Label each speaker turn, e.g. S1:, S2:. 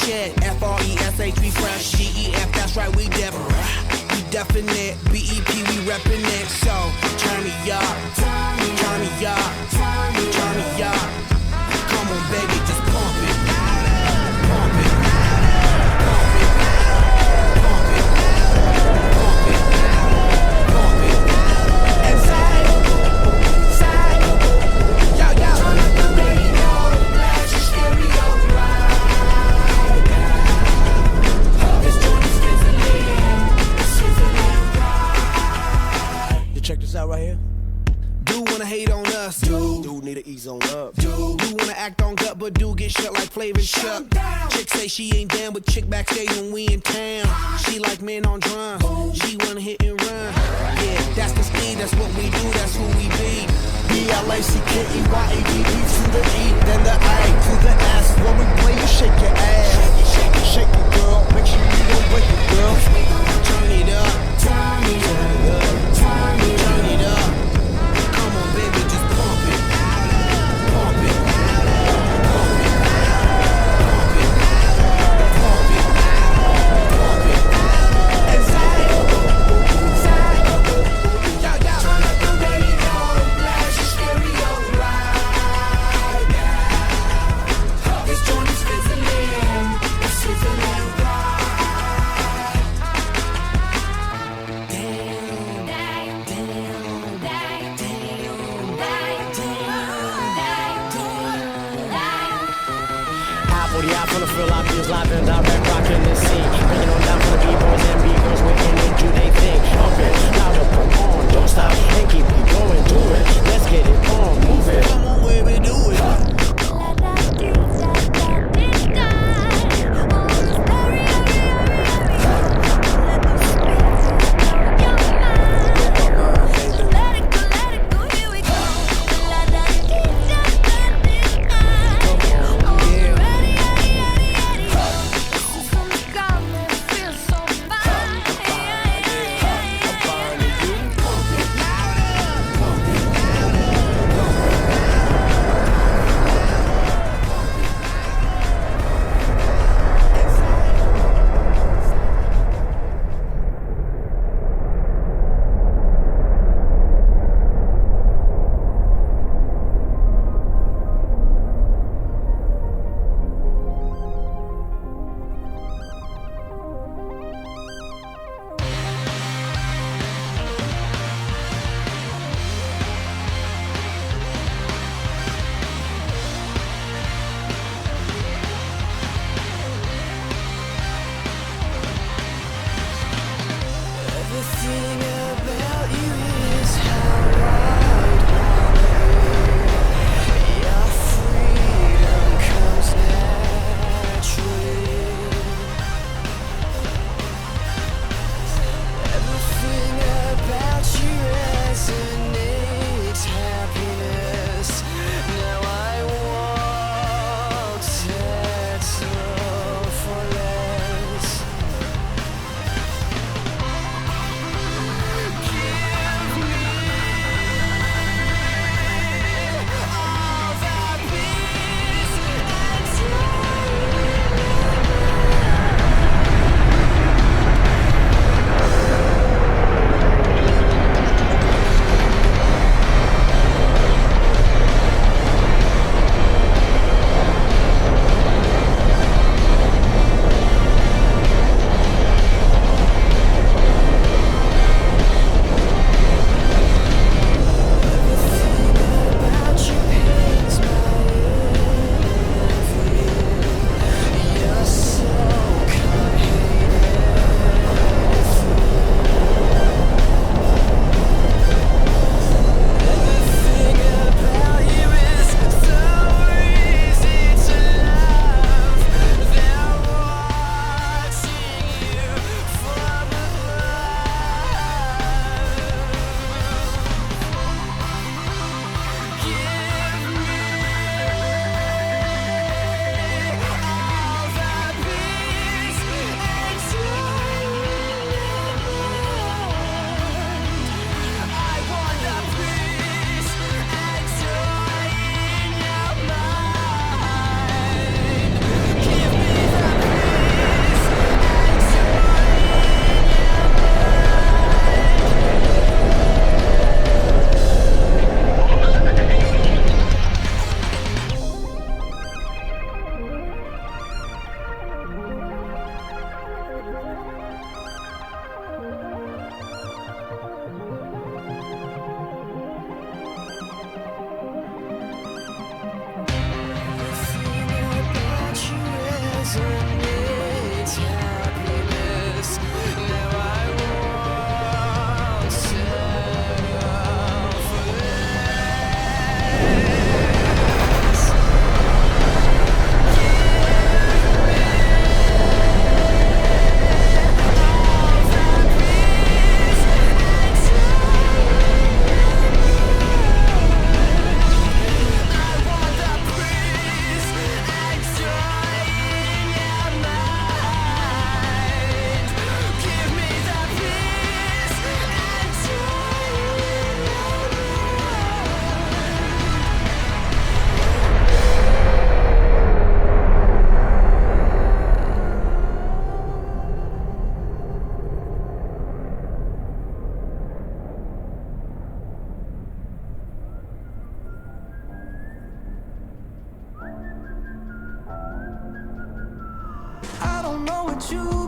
S1: shit. Fresh, we fresh. GEF, that's right, we different. We definite. BEP, we reppin' it. So turn me up, turn me up, turn me up. Come on, baby, just pump it, pump it, pump it, pump it, pump it, pump it. And side, side, yo, yo. Turn up the radio, blast your stereo right now. This joint is sizzling right. You check this out right here. Do wanna hate on us, do need to ease on up, do wanna act on gut, but do get shut like Flavor Chuck. Chick say she ain't down, but chick backstage when we in town. She like men on drum, she wanna hit and run. Yeah, that's the speed, that's what we do, that's who we be. BLACKEYADD to the E, then the A to the S. When we play, you shake your ass, shake it, shake it, girl. Make sure you don't break it, girl. Turn it up, turn it up, turn it up. Come on, baby, just pump it, pump it, pump it, pump it, pump it, pump it. And side, side, yo, yo. Turn up the radio, blast your stereo right now. This joint is sizzling, it's sizzling right.
S2: I finna feel like feels live and direct, rocking the scene. Bringing on down for the B-boys and B-girls, we're in it, do they think. Pump it, louder, come on, don't stop, and keep it going, do it. Let's get it on, move it.
S1: Come on, baby, do it.
S3: with you.